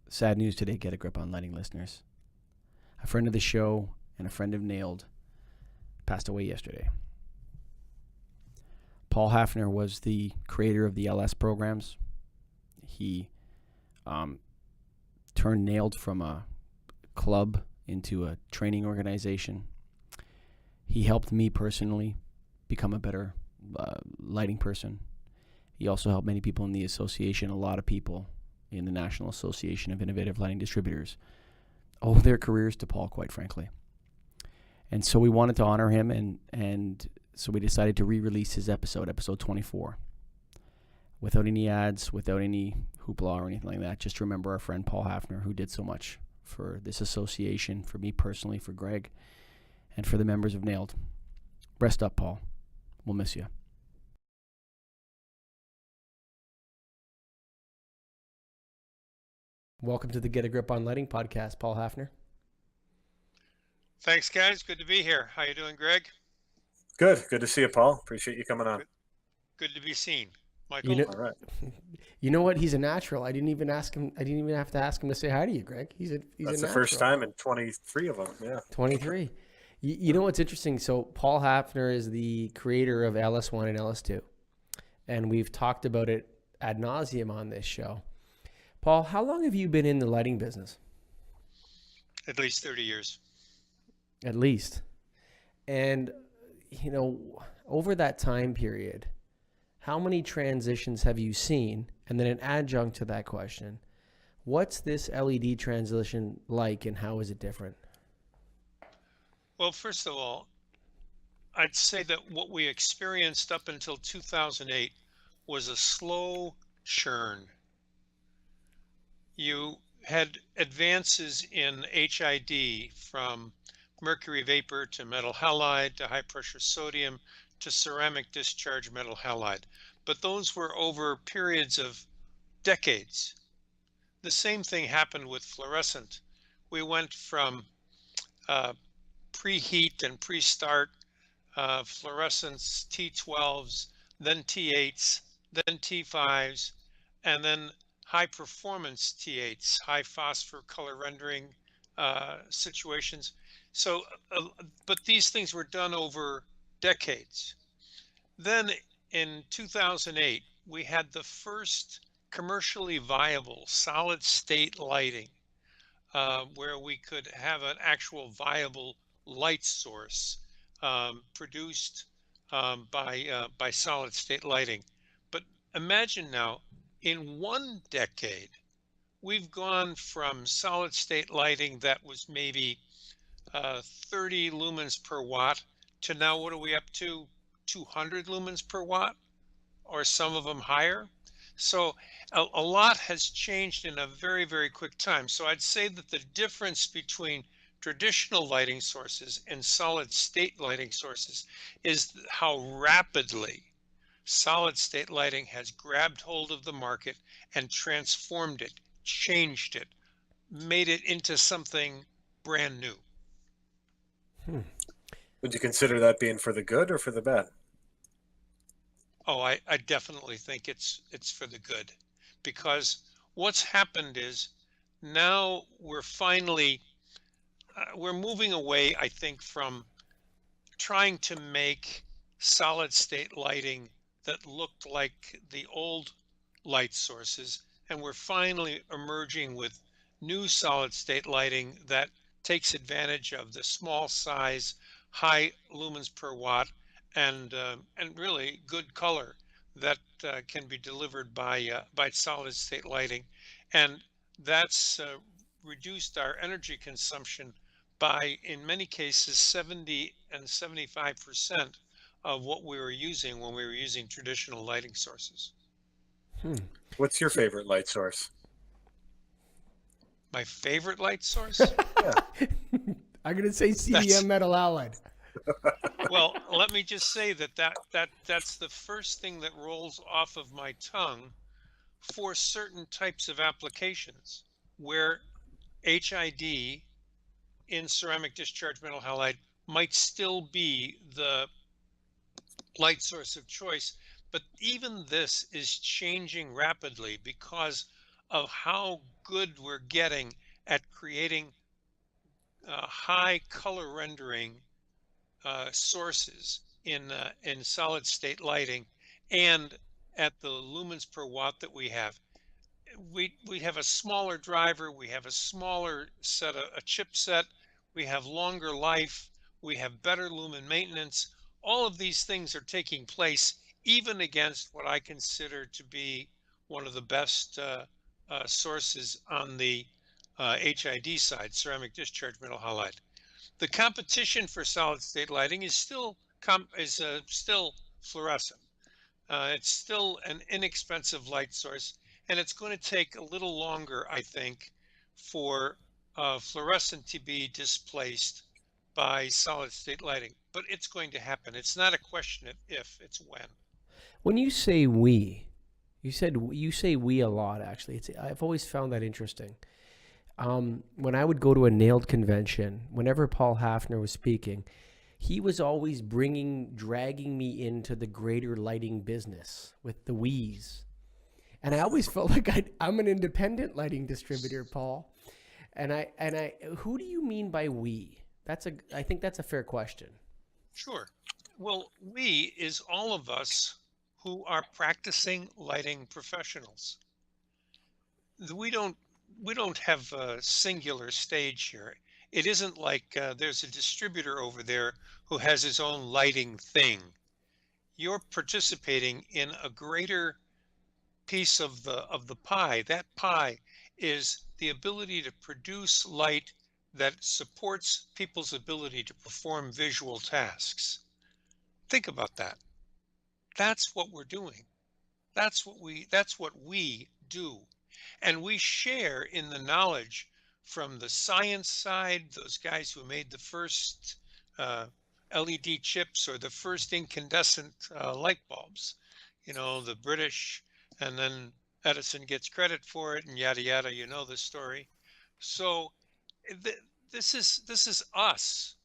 Sad news today, Get a Grip on Lighting listeners. A friend of the show and a friend of Nailed passed away yesterday. Paul Hafner was the creator of the LS programs. He turned Nailed from a club into a training organization. He helped me personally become a better lighting person. He also helped many people in the association, a lot of people in the National Association of Innovative Lighting Distributors, owe their careers to Paul, quite frankly. And so we wanted to honor him, and so we decided to re-release his episode 24, without any ads, without any hoopla or anything like that. Just remember our friend Paul Hafner, who did so much for this association, for me personally, for Greg, and for the members of Nailed. Rest up, Paul. We'll miss you. Welcome to the Get a Grip on Lighting podcast, Paul Hafner. Thanks, guys. Good to be here. How you doing, Greg? Good. Good to see you, Paul. Appreciate you coming on. Good to be seen, Michael. All right. You know what? He's a natural. I didn't even ask him. I didn't even have to ask him to say hi to you, Greg. He's a That's the natural. first time in 23 of them. Yeah. 23. You know what's interesting? So Paul Hafner is the creator of LS1 and LS2, and we've talked about it ad nauseum on this show. Paul, how long have you been in the lighting business? At least 30 years. At least. And, you know, over that time period, how many transitions have you seen? And then an adjunct to that question, what's this LED transition like and how is it different? Well, first of all, I'd say that what we experienced up until 2008 was a slow churn. You had advances in HID from mercury vapor to metal halide to high pressure sodium to ceramic discharge metal halide. But those were over periods of decades. The same thing happened with fluorescent. We went from preheat and pre-start fluorescence T12s, then T8s, then T5s, and then high performance T8s, high phosphor color rendering situations. So, but these things were done over decades. Then in 2008, we had the first commercially viable solid state lighting where we could have an actual viable light source produced by solid state lighting. But imagine now, in one decade, we've gone from solid state lighting that was maybe 30 lumens per watt to now what are we up to? 200 lumens per watt, or some of them higher. So a lot has changed in a very, very quick time. So I'd say that the difference between traditional lighting sources and solid state lighting sources is how rapidly solid state lighting has grabbed hold of the market and transformed it, changed it, made it into something brand new. Would you consider that being for the good or for the bad? Oh, I definitely think it's for the good, because what's happened is now we're finally we're moving away, I think, from trying to make solid state lighting that looked like the old light sources, and we're finally emerging with new solid state lighting that takes advantage of the small size, high lumens per watt, and really good color that can be delivered by solid state lighting, and that's reduced our energy consumption by, in many cases, 70 and 75% of what we were using when we were using traditional lighting sources. What's your favorite light source? My favorite light source? I'm going to say CDM metal halide. Well, let me just say that's the first thing that rolls off of my tongue for certain types of applications where HID in ceramic discharge metal halide might still be the light source of choice. But even this is changing rapidly because of how good we're getting at creating high color rendering sources in solid state lighting, and at the lumens per watt that we have. We have a smaller driver, we have a smaller set of a chipset, we have longer life, we have better lumen maintenance. All of these things are taking place even against what I consider to be one of the best sources on the HID side, ceramic discharge metal halide. The competition for solid state lighting is still still fluorescent. It's still an inexpensive light source, and it's going to take a little longer, I think, for fluorescent to be displaced by solid state lighting. But it's going to happen. It's not a question of if, it's when. When you say we, you say we a lot. Actually, I've always found that interesting. When I would go to a nailed convention, whenever Paul Hafner was speaking, he was always dragging me into the greater lighting business with the we's. And I always felt like I'm an independent lighting distributor, Paul. And who do you mean by we? I think that's a fair question. Sure. Well, we is all of us who are practicing lighting professionals. We don't have a singular stage here. It isn't like there's a distributor over there who has his own lighting thing. You're participating in a greater piece of the pie. That pie is the ability to produce light that supports people's ability to perform visual tasks. Think about that. That's what we're doing. That's what we do. And we share in the knowledge from the science side, those guys who made the first LED chips or the first incandescent light bulbs, the British, and then Edison gets credit for it and yada, yada, the story. So this is us.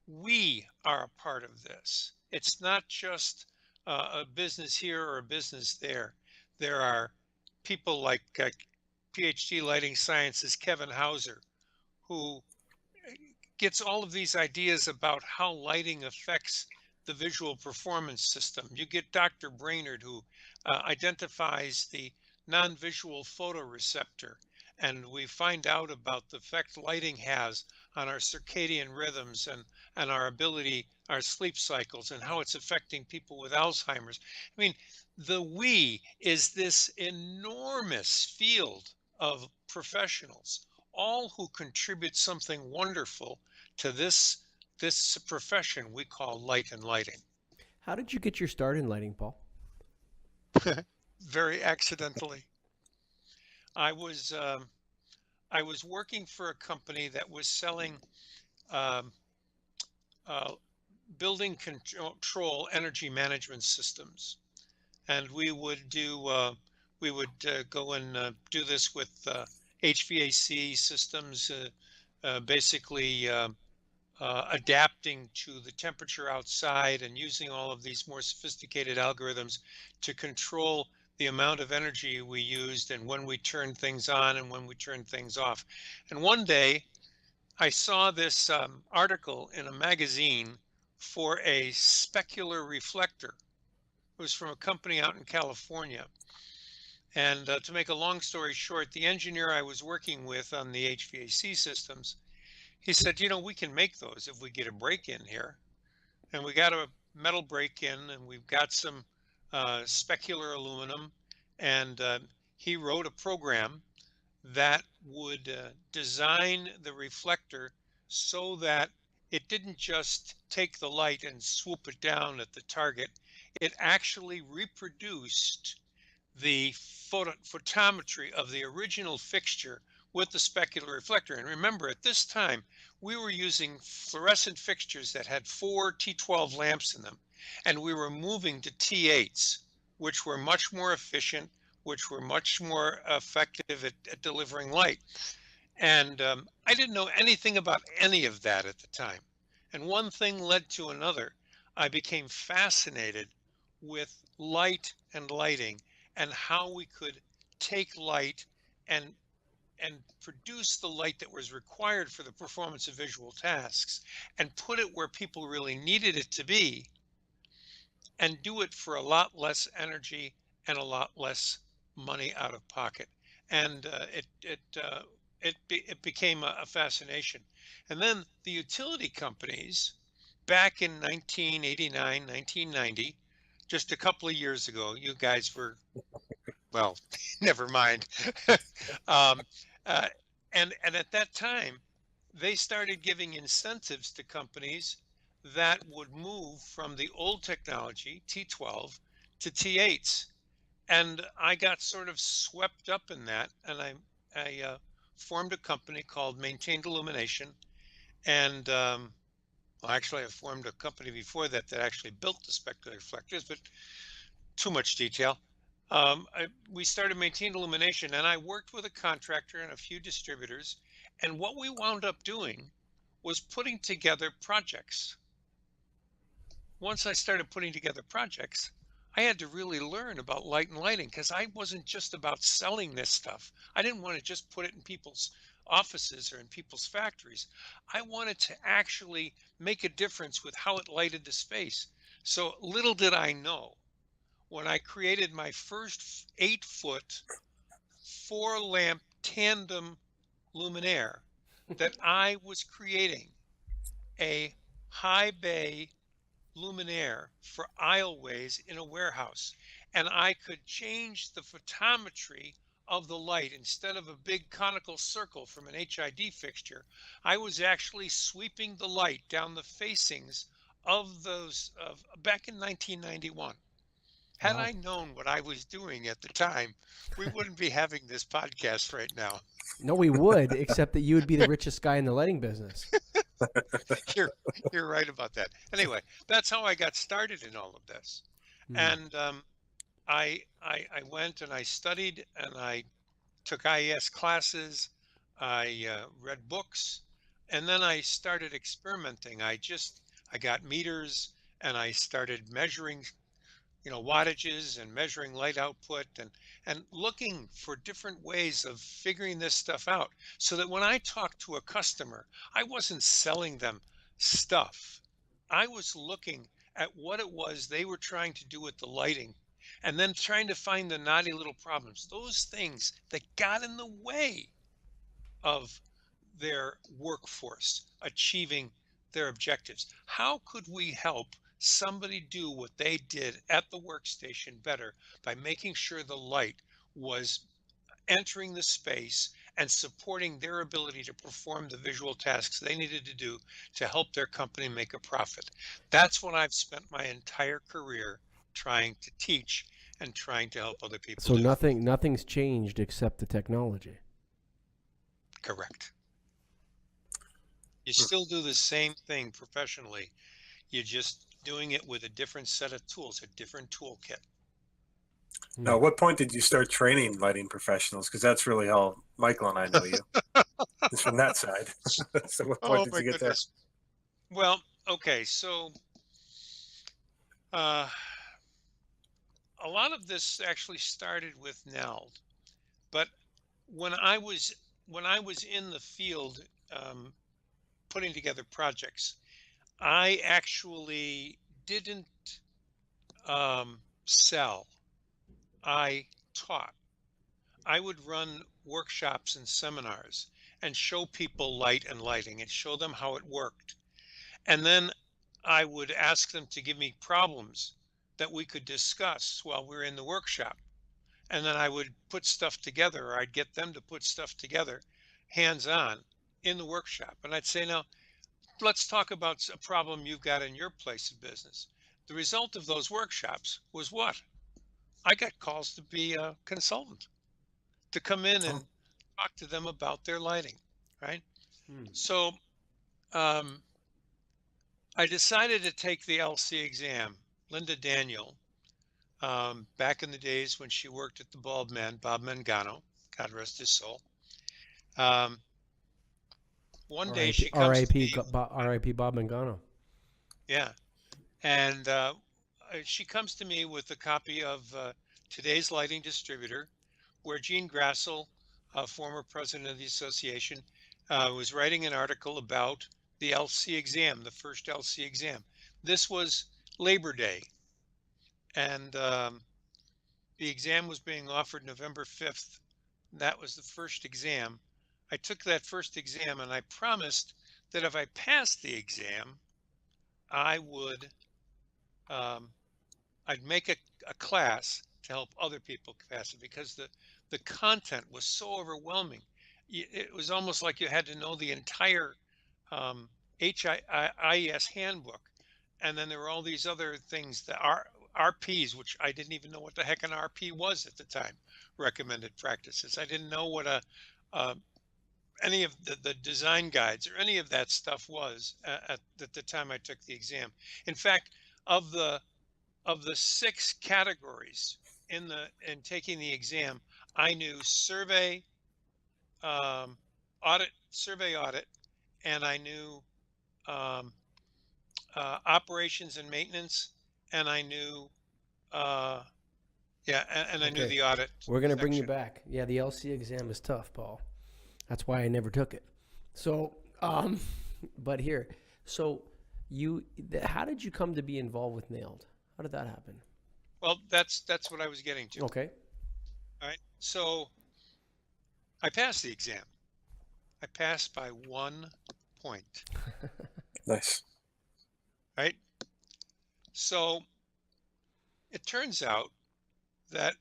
We are a part of this. It's not just a business here or a business there. There are people like PhD lighting sciences Kevin Hauser, who gets all of these ideas about how lighting affects the visual performance system. You get Dr. Brainerd, who identifies the non-visual photoreceptor, and we find out about the effect lighting has on our circadian rhythms and our ability, our sleep cycles, and how it's affecting people with Alzheimer's. I mean, the we is this enormous field of professionals, all who contribute something wonderful to this profession we call light and lighting. How did you get your start in lighting, Paul? Very accidentally. I was working for a company that was selling building control energy management systems, and we would go and do this with HVAC systems, basically adapting to the temperature outside and using all of these more sophisticated algorithms to control the amount of energy we used and when we turned things on and when we turned things off. And one day I saw this article in a magazine for a specular reflector. It was from a company out in California. And to make a long story short, the engineer I was working with on the HVAC systems, he said, we can make those if we get a break-in here. And we got a metal break-in, and we've got some specular aluminum. And he wrote a program that would design the reflector so that it didn't just take the light and swoop it down at the target. It actually reproduced the photometry of the original fixture with the specular reflector. And remember, at this time, we were using fluorescent fixtures that had 4 T12 lamps in them, and we were moving to T8s, which were much more efficient, which were much more effective at delivering light. And I didn't know anything about any of that at the time. And one thing led to another. I became fascinated with light and lighting and how we could take light and produce the light that was required for the performance of visual tasks and put it where people really needed it to be, and do it for a lot less energy and a lot less money out of pocket. And it became a fascination. And then the utility companies back in 1989, 1990, just a couple of years ago, you guys were, well, never mind. um, uh, and at that time, they started giving incentives to companies that would move from the old technology, T12, to T8s. And I got sort of swept up in that, and I formed a company called Maintained Illumination. And well, actually, I formed a company before that that actually built the specular reflectors, but too much detail. We started Maintained Illumination, and I worked with a contractor and a few distributors. And what we wound up doing was putting together projects. Once I started putting together projects, I had to really learn about light and lighting, because I wasn't just about selling this stuff. I didn't want to just put it in people's offices or in people's factories. I wanted to actually make a difference with how it lighted the space. So little did I know, when I created my first 8-foot 4-lamp tandem luminaire, that I was creating a high bay luminaire for aisleways in a warehouse. And I could change the photometry of the light. Instead of a big conical circle from an HID fixture, I was actually sweeping the light down the facings of those back in 1991. Had Wow. I known what I was doing at the time, we wouldn't be having this podcast right now. No, we would, except that you would be the richest guy in the lighting business. You're right about that. Anyway, that's how I got started in all of this. And I went and I studied and I took IES classes. I read books, and then I started experimenting. I got meters, and I started measuring, wattages and measuring light output, and looking for different ways of figuring this stuff out, so that when I talked to a customer, I wasn't selling them stuff. I was looking at what it was they were trying to do with the lighting, and then trying to find the naughty little problems, those things that got in the way of their workforce achieving their objectives. How could we help somebody do what they did at the workstation better by making sure the light was entering the space and supporting their ability to perform the visual tasks they needed to do to help their company make a profit? That's what I've spent my entire career trying to teach and trying to help other people So do. nothing's changed except the technology. Correct. You still do the same thing professionally. You're just doing it with a different set of tools, a different toolkit. Now, at what point did you start training lighting professionals? Because that's really how Michael and I know you. It's from that side. So what point did you get there? Well, okay, so a lot of this actually started with NELD, but when I was in the field putting together projects, I actually didn't sell. I taught. I would run workshops and seminars and show people light and lighting and show them how it worked. And then I would ask them to give me problems that we could discuss while we were in the workshop. And then I would put stuff together, or I'd get them to put stuff together hands-on in the workshop. And I'd say, now, let's talk about a problem you've got in your place of business. The result of those workshops was what? I got calls to be a consultant, to come in and talk to them about their lighting, right? So I decided to take the LC exam. Linda Daniel, back in the days when she worked at the Bald Man, Bob Mangano, God rest his soul. One day she comes to me. R.I.P. Bob Mangano. Yeah. And she comes to me with a copy of Today's Lighting Distributor, where Gene Grassel former president of the association, was writing an article about the LC exam, the first LC exam. This was Labor Day, and the exam was being offered November 5th. That was the first exam. I took that first exam, and I promised that if I passed the exam, I would I'd make a class to help other people pass it, because the content was so overwhelming. It was almost like you had to know the entire HIES handbook. And then there were all these other things, the RPs, which I didn't even know what the heck an RP was at the time, recommended practices. I didn't know what any of the design guides or any of that stuff was at the time I took the exam. In fact, of the 6 categories in taking the exam, I knew survey, audit, and I knew operations and maintenance, and I knew I knew the audit. We're going to bring you section. back. Yeah, the LC exam is tough, Paul. That's why I never took it. So, but here, so how did you come to be involved with NAILD? How did that happen? Well, that's what I was getting to. Okay. All right. So I passed the exam. I passed by 1 point. Nice. Right. So it turns out that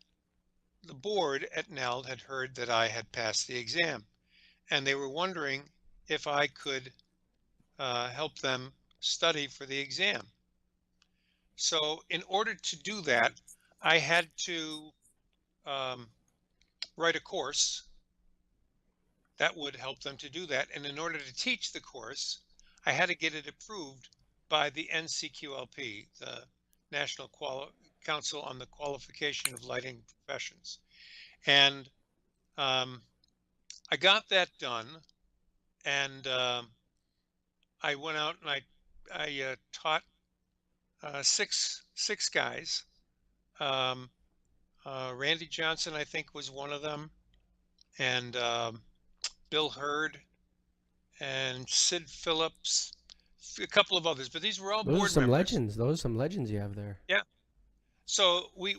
the board at NAILD had heard that I had passed the exam, and they were wondering if I could help them study for the exam. So in order to do that, I had to write a course that would help them to do that. And in order to teach the course, I had to get it approved by the NCQLP, the National Council on the Qualification of Lighting Professions. And I got that done, and I went out and I taught 6 guys. Randy Johnson, I think, was one of them, and Bill Hurd and Sid Phillips, a couple of others, but these were all Those are board some members. legends. Those are some legends you have there. Yeah. So we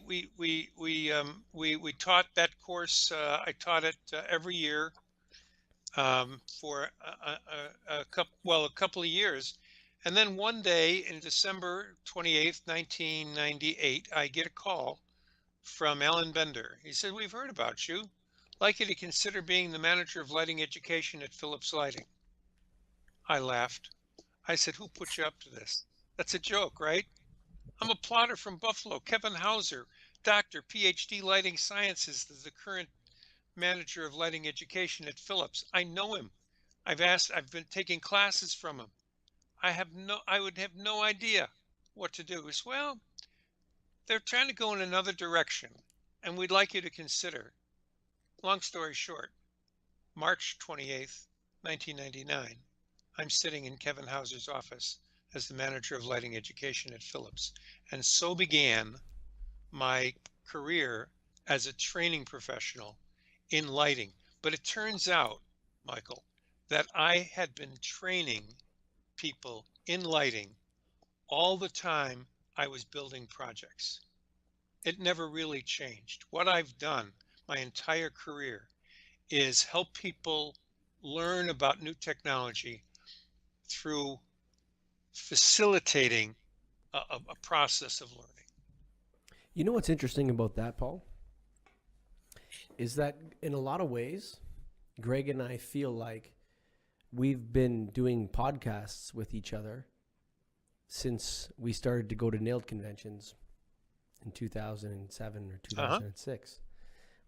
taught that course. I taught it every year for a couple of years. And then one day in December 28th, 1998, I get a call from Alan Bender. He said, "We've heard about you. Like you to consider being the manager of lighting education at Philips Lighting." I laughed. I said, "Who put you up to this? That's a joke, right? I'm a plotter from Buffalo. Kevin Hauser, doctor, PhD lighting sciences, is the current manager of lighting education at Philips. I know him. I've been taking classes from him. I would have no idea what to do." He said, "Well, they're trying to go in another direction, and we'd like you to consider." Long story short, March 28th, 1999, I'm sitting in Kevin Hauser's office as the manager of lighting education at Philips. And so began my career as a training professional in lighting. But it turns out, Michael, that I had been training people in lighting all the time I was building projects. It never really changed. What I've done my entire career is help people learn about new technology through facilitating a process of learning. You know what's interesting about that, Paul? Is that in a lot of ways, Greg and I feel like we've been doing podcasts with each other since we started to go to NAILD conventions in 2007 or 2006.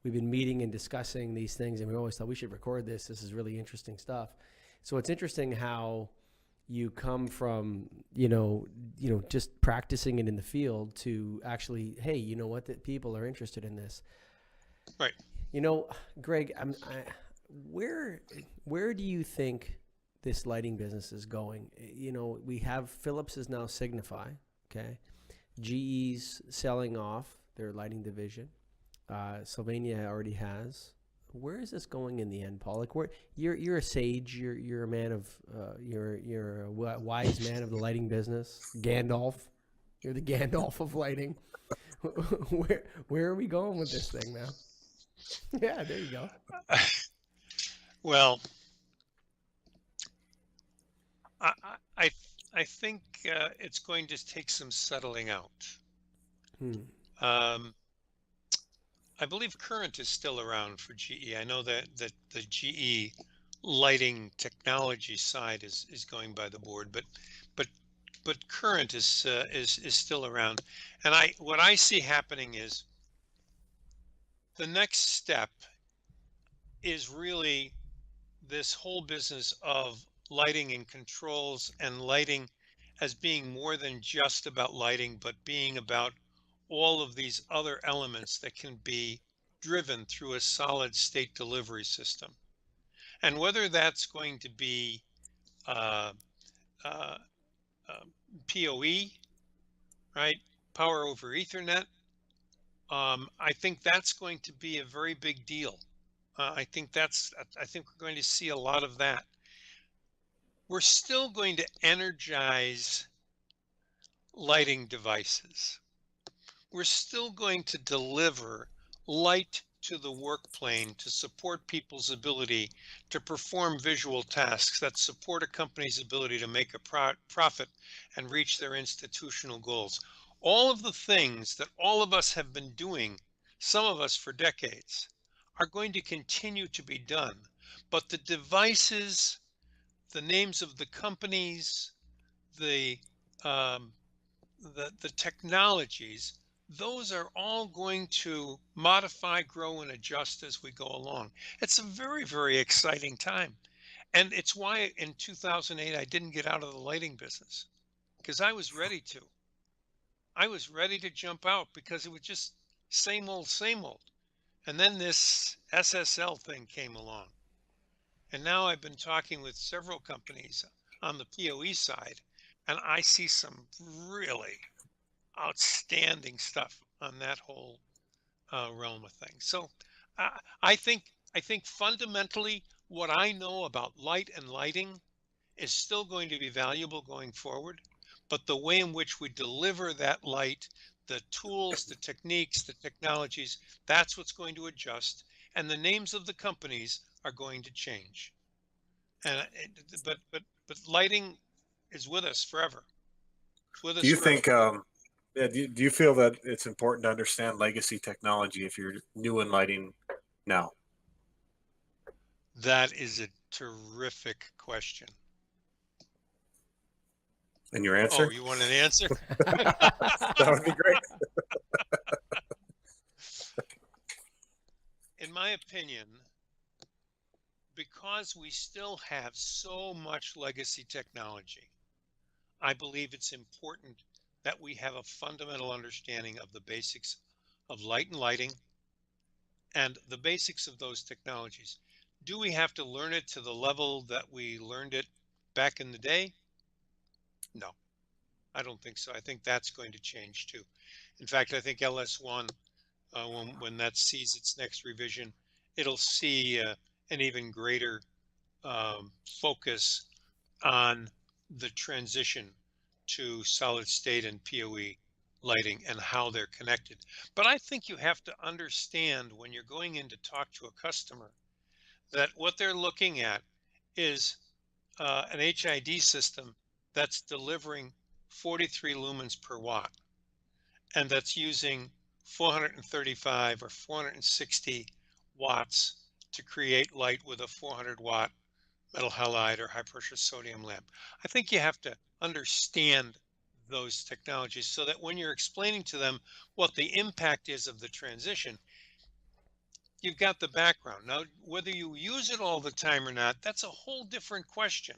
We've been meeting and discussing these things, and we always thought we should record this. This is really interesting stuff. So it's interesting how you come from, just practicing it in the field to actually, hey, you know what, that people are interested in this. Right. Greg, where do you think this lighting business is going? We have Philips is now Signify, okay? GE's selling off their lighting division. Sylvania already has where is this going in the end, Paul? Like, where you're a sage, you're a man of you're a wise man of the lighting business, Gandalf. You're the Gandalf of lighting. Where are we going with this thing now? Yeah, there you go. Well, I think it's going to take some settling out. I believe Current is still around for GE. I know that the GE lighting technology side is going by the board, but Current is still around. And what I see happening is the next step is really this whole business of lighting and controls, and lighting as being more than just about lighting, but being about all of these other elements that can be driven through a solid state delivery system. And whether that's going to be PoE, right, power over Ethernet, I think that's going to be a very big deal. I think we're going to see a lot of that. We're still going to energize lighting devices. We're still going to deliver light to the work plane to support people's ability to perform visual tasks that support a company's ability to make a profit and reach their institutional goals. All of the things that all of us have been doing, some of us for decades, are going to continue to be done. But the devices, the names of the companies, the technologies, those are all going to modify, grow, and adjust as we go along. It's a very, very exciting time. And it's why in 2008, I didn't get out of the lighting business, because I was ready to. I was ready to jump out because it was just same old, same old. And then this SSL thing came along. And now I've been talking with several companies on the PoE side, and I see some really outstanding stuff on that whole realm of things. So I think fundamentally what I know about light and lighting is still going to be valuable going forward, but the way in which we deliver that light, the tools, the techniques, the technologies, that's what's going to adjust, and the names of the companies are going to change. And but lighting is with us forever. It's with us. Do you forever. think? Do you feel that it's important to understand legacy technology if you're new in lighting now? That is a terrific question. And your answer? Oh, you want an answer? That would be great. In my opinion, because we still have so much legacy technology, I believe it's important that we have a fundamental understanding of the basics of light and lighting and the basics of those technologies. Do we have to learn it to the level that we learned it back in the day? No, I don't think so. I think that's going to change too. In fact, I think LS1, when that sees its next revision, it'll see an even greater focus on the transition to solid state and PoE lighting and how they're connected. But I think you have to understand when you're going in to talk to a customer that what they're looking at is an HID system that's delivering 43 lumens per watt, and that's using 435 or 460 watts to create light with a 400 watt metal halide or high pressure sodium lamp. I think you have to understand those technologies so that when you're explaining to them what the impact is of the transition, you've got the background. Now, whether you use it all the time or not, that's a whole different question.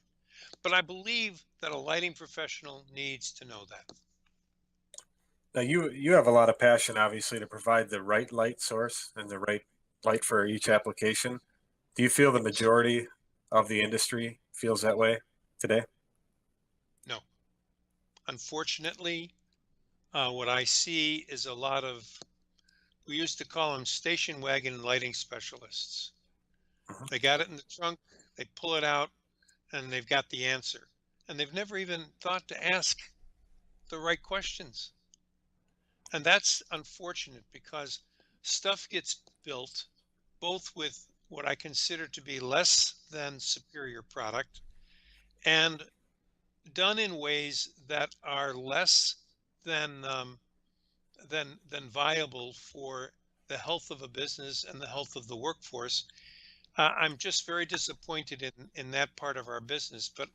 But I believe that a lighting professional needs to know that. Now you have a lot of passion, obviously, to provide the right light source and the right light for each application. Do you feel the majority of the industry feels that way today? No. Unfortunately, what I see is a lot of, we used to call them station wagon lighting specialists. They got it in the trunk, they pull it out, and they've got the answer. And they've never even thought to ask the right questions. And that's unfortunate because stuff gets built both with what I consider to be less than superior product and done in ways that are less than than viable for the health of a business and the health of the workforce. I'm just very disappointed in that part of our business, but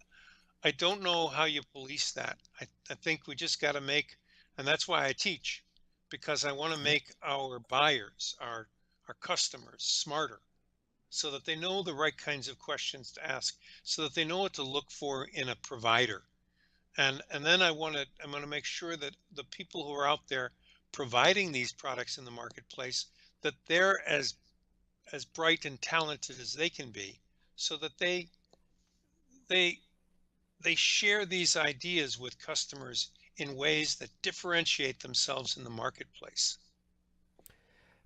I don't know how you police that. I think we just got to make, and that's why I teach, because I want to make our buyers, our customers smarter so that they know the right kinds of questions to ask, so that they know what to look for in a provider. And then I'm going to make sure that the people who are out there providing these products in the marketplace, that they're as bright and talented as they can be, so that they they share these ideas with customers in ways that differentiate themselves in the marketplace.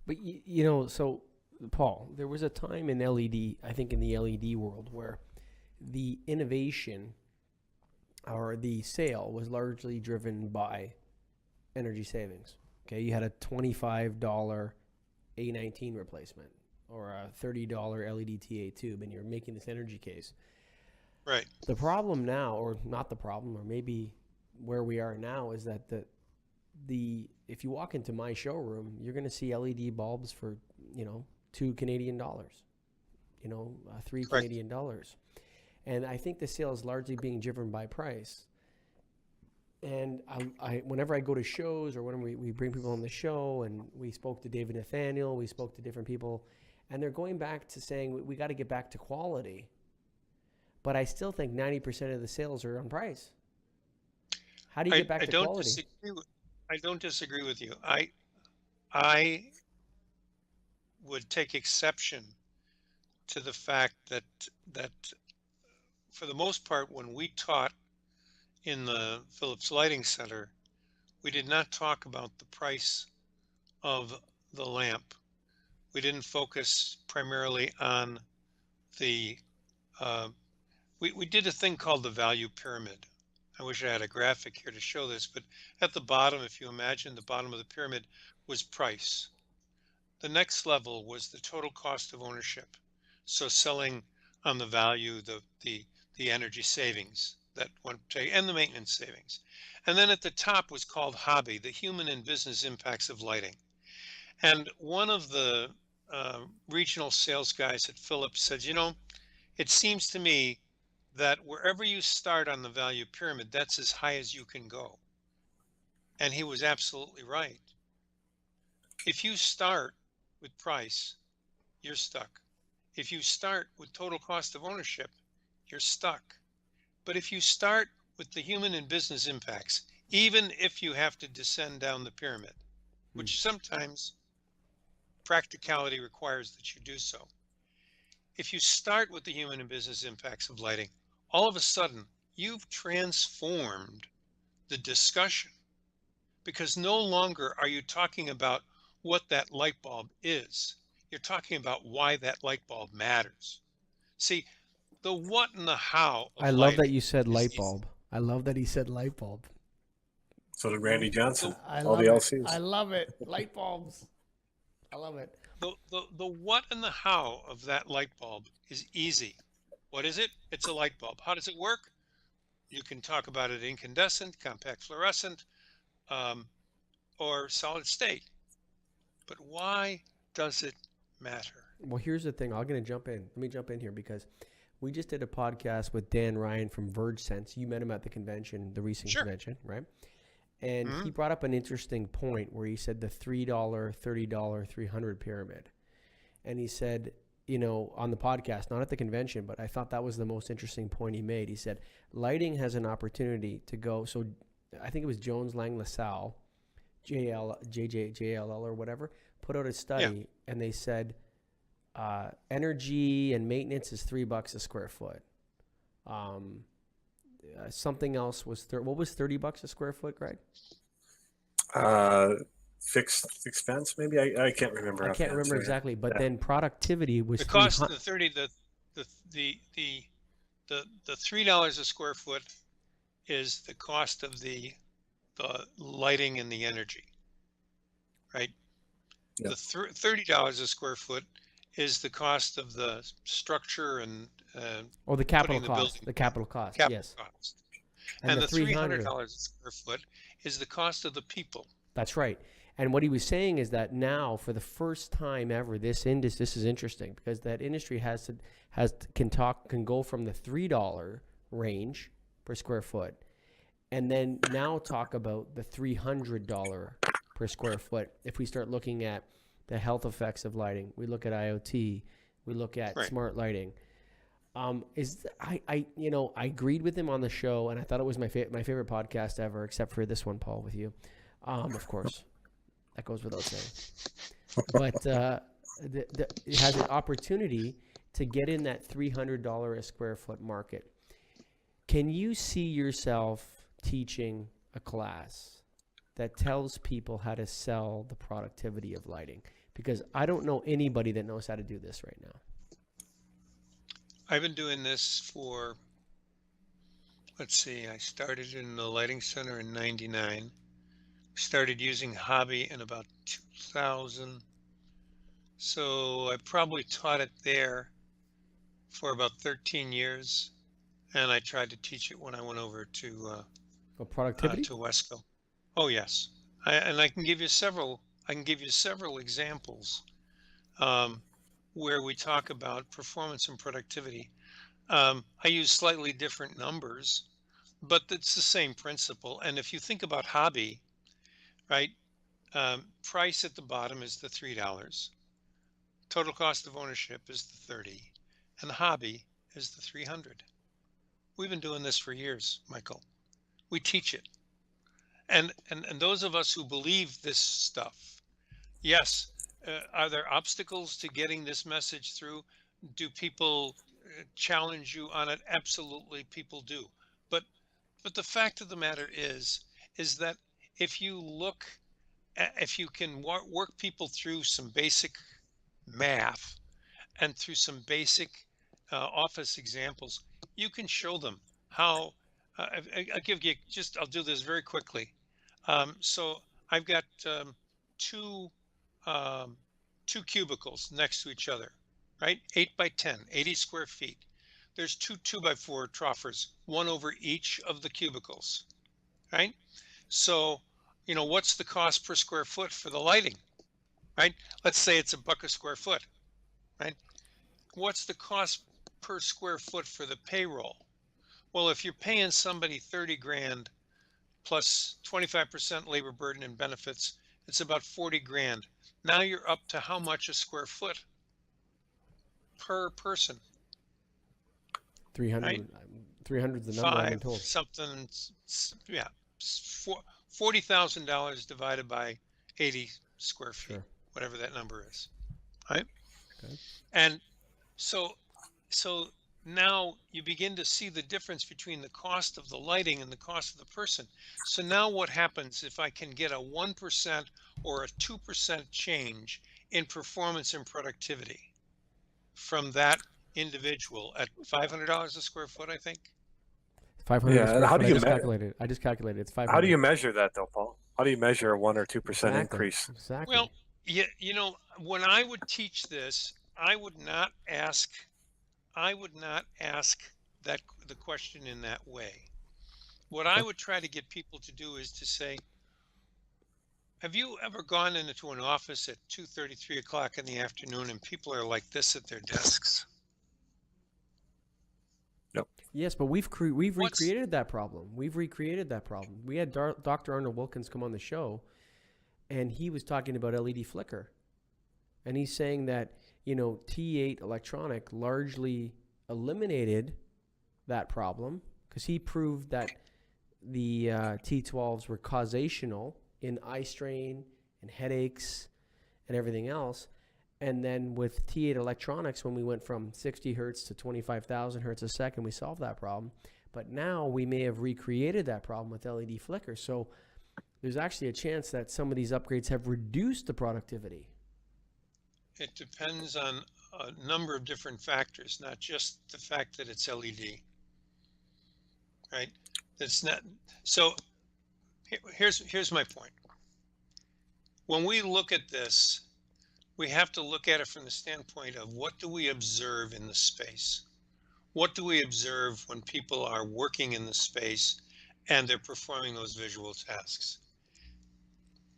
But you know, so Paul, there was a time in LED, I think in the LED world, where the innovation or the sale was largely driven by energy savings. Okay, you had a $25 A19 replacement or a $30 LED TA tube, and you're making this energy case. Right. The problem now, or not the problem, or maybe where we are now, is that the if you walk into my showroom, you're going to see LED bulbs for, you know, $2 Canadian, you know, $3 Correct. Canadian dollars. And I think the sale is largely being driven by price. And I whenever I go to shows or when we bring people on the show, and we spoke to David Nathaniel, we spoke to different people, and they're going back to saying we got to get back to quality. But I still think 90% of the sales are on price. How do you get back to quality? I don't disagree with you. I would take exception to the fact that for the most part, when we taught in the Philips Lighting Center, we did not talk about the price of the lamp. We didn't focus primarily on the we did a thing called the value pyramid. I wish I had a graphic here to show this, but at the bottom, if you imagine the bottom of the pyramid was price. The next level was the total cost of ownership. So selling on the value, the energy savings that one take, and the maintenance savings. And then at the top was called hobby, the human and business impacts of lighting. And one of the regional sales guys at Philips said, you know, it seems to me that wherever you start on the value pyramid, that's as high as you can go. And he was absolutely right. If you start with price, you're stuck. If you start with total cost of ownership, you're stuck. But if you start with the human and business impacts, even if you have to descend down the pyramid, which sometimes practicality requires that you do so. If you start with the human and business impacts of lighting, all of a sudden you've transformed the discussion, because no longer are you talking about what that light bulb is. You're talking about why that light bulb matters. See, the what and the how of I love that lighting you said is light easy. bulb. I love that he said light bulb. So did Randy Johnson. I All love the it. LCs. I love it. Light bulbs. I love it. The what and the how of that light bulb is easy. What is it? It's a light bulb. How does it work? You can talk about it incandescent, compact fluorescent, or solid state. But why does it matter? Well, here's the thing. I'm going to jump in. Let me jump in here because we just did a podcast with Dan Ryan from VergeSense. You met him at the convention, the recent Sure. convention, right? And he brought up an interesting point where he said the $3, $30, $300 pyramid. And he said, you know, on the podcast, not at the convention, but I thought that was the most interesting point he made. He said, lighting has an opportunity to go. So I think it was Jones Lang LaSalle, JLL or whatever, put out a study and they said energy and maintenance is $3 a square foot. Something else was what was $30 a square foot, Greg? fixed expense. Maybe I can't remember. I can't offhand, remember so exactly, but yeah. then productivity was The cost of 300. the 30, the $3 a square foot is the cost of the lighting and the energy, right? Yep. The $30 a square foot is the cost of the structure and Or the capital putting the cost. building The capital cost. capital Yes. cost. And And the the $300. $300 a square foot is the cost of the people. That's right. And what he was saying is that now, for the first time ever, this is interesting because that industry can go from the $3 range per square foot, and then now talk about the $300 per square foot. If we start looking at the health effects of lighting, we look at IoT, we look at Right. smart lighting. I agreed with him on the show, and I thought it was my favorite podcast ever, except for this one, Paul, with you. Of course, that goes without saying. But it has an opportunity to get in that $300 a square foot market. Can you see yourself teaching a class that tells people how to sell the productivity of lighting? Because I don't know anybody that knows how to do this right now. I've been doing this for, let's see, I started in the lighting center in 99. Started using Hobby in about 2000. So I probably taught it there for about 13 years. And I tried to teach it when I went over to Productivity? to Wesco. Oh yes, I can give you several. I can give you several examples where we talk about performance and productivity. I use slightly different numbers, but it's the same principle. And if you think about Hobby, right? Price at the bottom is the $3. Total cost of ownership is the 30, and Hobby is the 300. We've been doing this for years, Michael. We teach it. And those of us who believe this stuff, yes, are there obstacles to getting this message through? Do people challenge you on it? Absolutely, people do. But the fact of the matter is that if you look, if you can work people through some basic math and through some basic office examples, you can show them how. I'll do this very quickly. So I've got two cubicles next to each other, right? 8 by 10, 80 square feet. There's two 2x4 troffers, one over each of the cubicles, right? So, what's the cost per square foot for the lighting, right? Let's say it's $1 a square foot, right? What's the cost per square foot for the payroll? Well, if you're paying somebody 30 grand plus 25% labor burden and benefits, it's about 40 grand. Now you're up to how much a square foot per person? 300. Right? 300 is the number I've been told. Something, yeah, $40,000 divided by 80 square feet, Sure. whatever that number is, right? Okay. And so now you begin to see the difference between the cost of the lighting and the cost of the person. So now what happens if I can get a 1% or a 2% change in performance and productivity from that individual at $500 a square foot, I think? 500 Yeah, square how foot. do you I just calculated. It's 500. How do you measure that though, Paul? How do you measure a 1 or 2% Exactly. increase? Exactly. Well, when I would teach this, I would not ask the question in that way. What I would try to get people to do is to say, have you ever gone into an office at 2:30, 3 o'clock in the afternoon and people are like this at their desks? Yes, but we've recreated that problem. We've recreated that problem. We had Dr. Arnold Wilkins come on the show, and he was talking about LED flicker. And he's saying that, T8 electronic largely eliminated that problem because he proved that the T12s were causational in eye strain and headaches and everything else. And then with T8 electronics, when we went from 60 hertz to 25,000 hertz a second, we solved that problem. But now we may have recreated that problem with LED flicker. So there's actually a chance that some of these upgrades have reduced the productivity. It depends on a number of different factors, not just the fact that it's LED, right? That's not, so here's my point. When we look at this, we have to look at it from the standpoint of what do we observe in the space? What do we observe when people are working in the space and they're performing those visual tasks?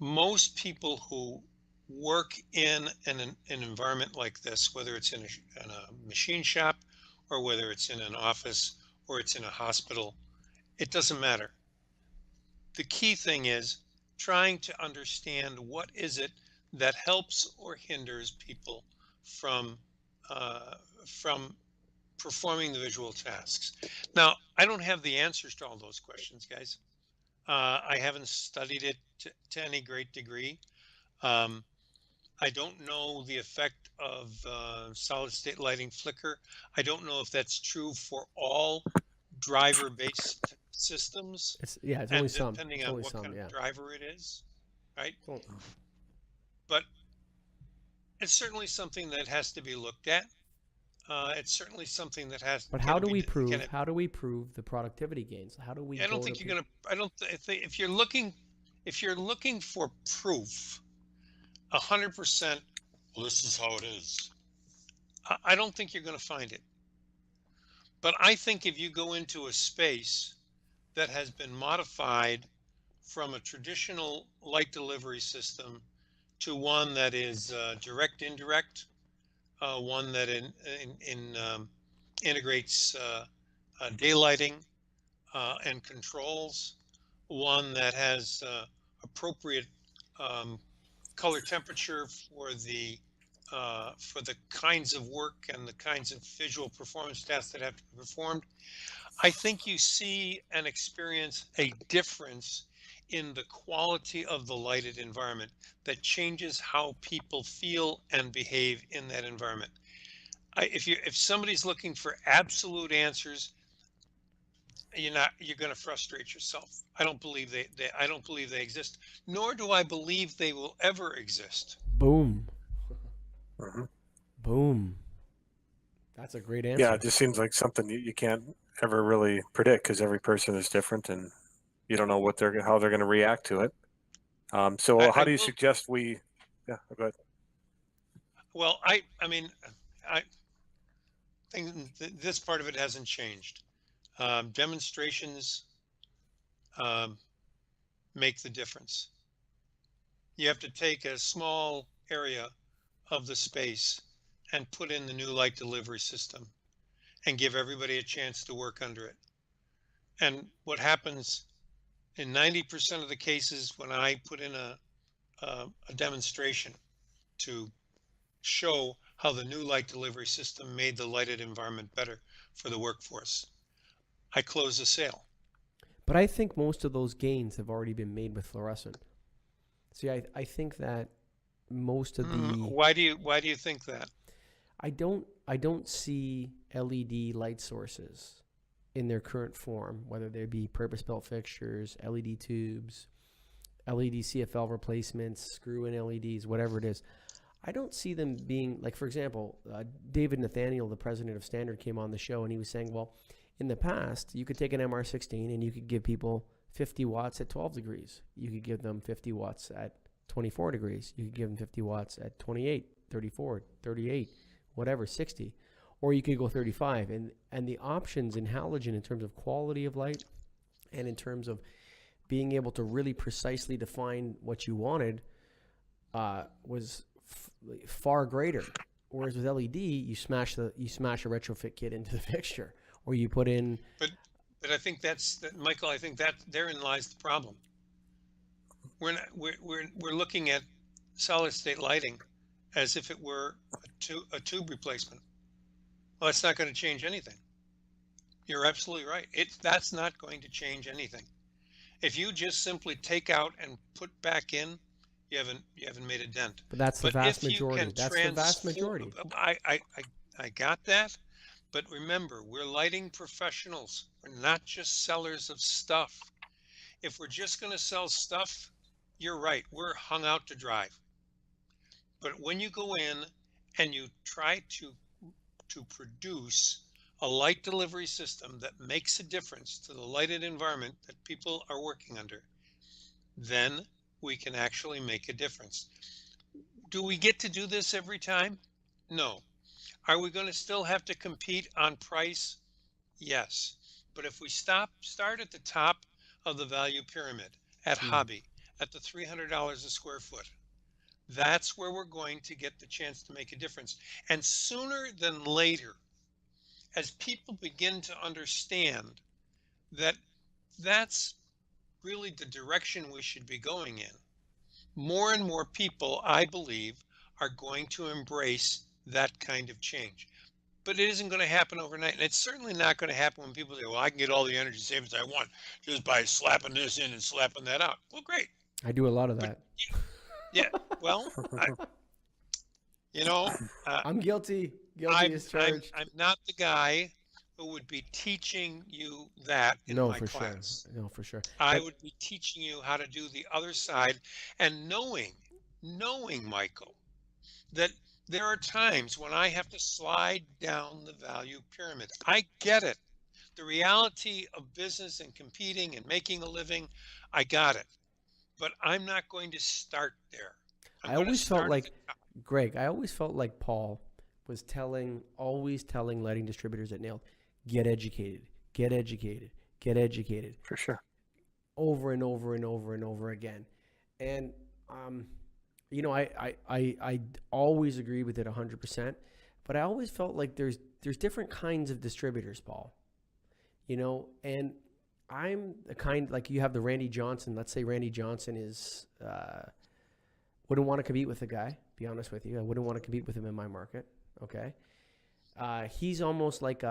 Most people who work in an environment like this, whether it's in a machine shop or whether it's in an office or it's in a hospital, it doesn't matter. The key thing is trying to understand what is it that helps or hinders people from performing the visual tasks. Now, I don't have the answers to all those questions, guys. I haven't studied it to any great degree. I don't know the effect of solid state lighting flicker. I don't know if that's true for all driver-based systems. It's only and some. depending It's on only what some, kind yeah. of driver it is, right? Well, But it's certainly something that has to be looked at. It's certainly something that has. But how do we prove? How do we prove the productivity gains? How do we? I don't think you're gonna. I don't think if you're looking for proof, 100%. Well, this is how it is. I don't think you're going to find it. But I think if you go into a space that has been modified from a traditional light delivery system to one that is direct indirect, one that integrates daylighting and controls, one that has appropriate color temperature for the kinds of work and the kinds of visual performance tasks that have to be performed, I think you see and experience a difference in the quality of the lighted environment that changes how people feel and behave in that environment. If somebody's looking for absolute answers, you're going to frustrate yourself. I don't believe they exist, nor do I believe they will ever exist. Boom. Mhm. Boom. That's a great answer. Yeah, it just seems like something you can't ever really predict because every person is different and you don't know how they're going to react to it. So how do you suggest we? Yeah, go ahead. Well, I think this part of it hasn't changed. Demonstrations make the difference. You have to take a small area of the space and put in the new light delivery system and give everybody a chance to work under it. And what happens in 90% of the cases when I put in a demonstration to show how the new light delivery system made the lighted environment better for the workforce, I close the sale. But I think most of those gains have already been made with fluorescent. See, I think that most of the Why do you think that? I don't see LED light sources in their current form, whether they be purpose-built fixtures, LED tubes, LED CFL replacements, screw-in LEDs, whatever it is. I don't see them being, like, for example, David Nathaniel, the president of Standard, came on the show and he was saying, well, in the past, you could take an MR16 and you could give people 50 watts at 12 degrees. You could give them 50 watts at 24 degrees. You could give them 50 watts at 28, 34, 38, whatever, 60. Or you could go 35. And the options in halogen in terms of quality of light and in terms of being able to really precisely define what you wanted was far greater. Whereas with LED, you smash a retrofit kit into the fixture, or you put in. But I think Michael. I think that therein lies the problem. We're looking at solid state lighting as if it were a tube replacement. Well, that's not going to change anything. You're absolutely right. That's not going to change anything. If you just simply take out and put back in, you haven't made a dent. But that's the vast majority. That's the vast majority. I got that. But remember, we're lighting professionals. We're not just sellers of stuff. If we're just going to sell stuff, you're right. We're hung out to dry. But when you go in and you try to produce a light delivery system that makes a difference to the lighted environment that people are working under, then we can actually make a difference. Do we get to do this every time? No. Are we going to still have to compete on price? Yes. But if we start at the top of the value pyramid, at hobby, at the $300 a square foot, that's where we're going to get the chance to make a difference. And sooner than later, as people begin to understand that that's really the direction we should be going in, more and more people, I believe, are going to embrace that kind of change. But it isn't going to happen overnight. And it's certainly not going to happen when people say, well, I can get all the energy savings I want just by slapping this in and slapping that out. Well, great. I do a lot of that. Yeah. Well, I'm guilty. Guilty I'm as charged. I'm not the guy who would be teaching you that in my class. No, for sure. I would be teaching you how to do the other side, and knowing, Michael, that there are times when I have to slide down the value pyramid. I get it. The reality of business and competing and making a living, I got it. But I'm not going to start there. I always felt like, Greg, I always felt like Paul was always telling lighting distributors at Nailed, get educated, get educated, get educated. For sure. Over and over and over and over again. And, I always agree with it 100%, but I always felt like there's different kinds of distributors, Paul, and I'm the kind, like you have the Randy Johnson. Let's say Randy Johnson is, wouldn't want to compete with the guy, be honest with you. I wouldn't want to compete with him in my market. Okay. He's almost like,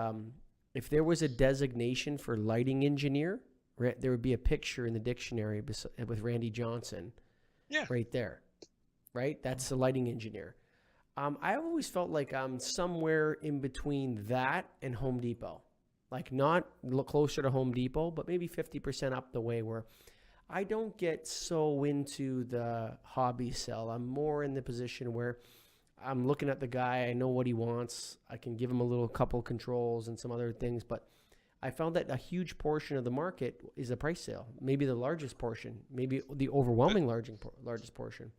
if there was a designation for lighting engineer, there would be a picture in the dictionary with Randy Johnson. Yeah. Right there. Right. That's the lighting engineer. I always felt like I'm somewhere in between that and Home Depot. Like not closer to Home Depot, but maybe 50% up the way, where I don't get so into the hobby sell. I'm more in the position where I'm looking at the guy. I know what he wants. I can give him a couple controls and some other things. But I found that a huge portion of the market is a price sale. Maybe the largest portion, maybe the overwhelming largest portion.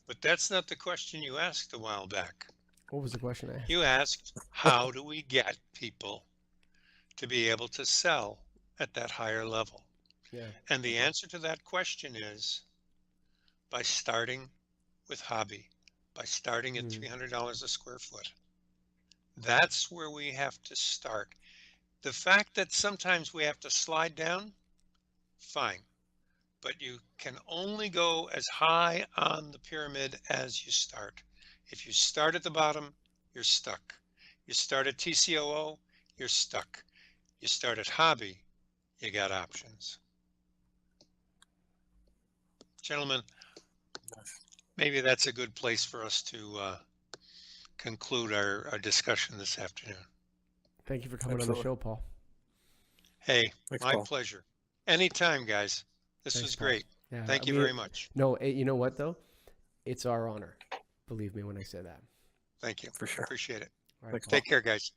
But that's not the question you asked a while back. What was the question I asked? You asked, how do we get people to be able to sell at that higher level? Yeah. And the answer to that question is by starting with hobby, by starting at $300 a square foot. That's where we have to start. The fact that sometimes we have to slide down, fine. But you can only go as high on the pyramid as you start. If you start at the bottom, you're stuck. You start at TCOO, you're stuck. You start at hobby, you got options. Gentlemen, maybe that's a good place for us to conclude our discussion this afternoon. Thank you for coming on the show, Paul. Hey, Thanks, my Paul. pleasure. Anytime, guys. This was great. Yeah, Thank you very much. No, you know what, though? It's our honor. Believe me when I say that. Thank you. For sure. Appreciate it. All right, Thanks, Take care, guys.